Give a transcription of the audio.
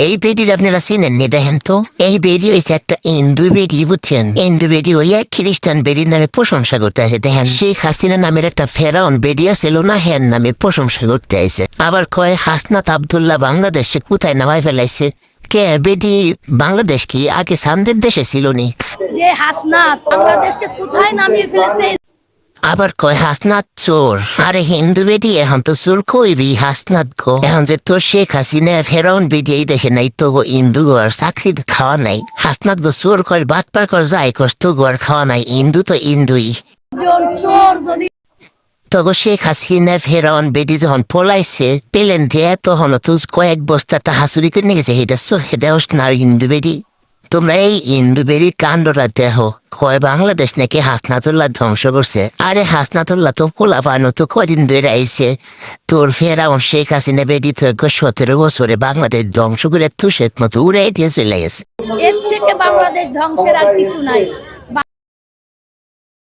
এই বেডির আপনারা চিনেননি, দেখেন তো। এই বেডি হয়েছে একটা হিন্দু বেডি, বুঝছেন? হিন্দু বেডি হইয়া খ্রিস্টান বেডির নামে প্রশংসা করতে আছে। দেখেন, শেখ হাসিনা নামের একটা ফেরাউন বেডি ছিল না, হ্যার নামে প্রশংসা করতে আছে। আবার কয় হাসনাত আব্দুল্লাহ বাংলাদেশে কোথায় নামাই ফেলাইছে। কে বেডি? বাংলাদেশ কি আগে সামদের দেশে ছিল নি? যে হাসনাত বাংলাদেশকে কোথায় নামিয়ে ফেলেছে। আবার কয় হাসনাত চোর। আরে হিন্দু বেটি, এখন তো চোর কইবি হাসনাত গো। এখন যে তোর শেখ হাসিনা ফেরাউন বেটি এই দেখে নাই, তো গো হিন্দু গো আর চাকরি খাওয়া নাই। হাসনাত গো চোর কর, বাট পার কর, যাই কর, তো গো আর খাওয়া নাই। হিন্দু তো হিন্দুই। চোর যদি তগো শেখ হাসিনা ফেরাউন বেটি যখন পলাইছে পেলেন দিয়ে, তখন তো কয়েক বস্তাটা হাসুরি করে নিয়ে গেছে। এটা চোখে দেওস না হিন্দু বেটি। তোমরা এই হিন্দু বেরির কাণ্ডরা দেহ। কয় বাংলাদেশ নাকি হাসনাতুল্লাহ ধ্বংস করছে। আরে হাসনাতুল্লাহ তো কোলা পানো তো কদিন ধরে আইছে। তোর ফেরাউন শেখ হাসিনা বেটি তো 17 বছরে বাংলাদেশ ধ্বংস করে তুষের মতো উড়াই দিয়ে চলে গেছে। এর থেকে বাংলাদেশ ধ্বংসের আর কিছু নাই।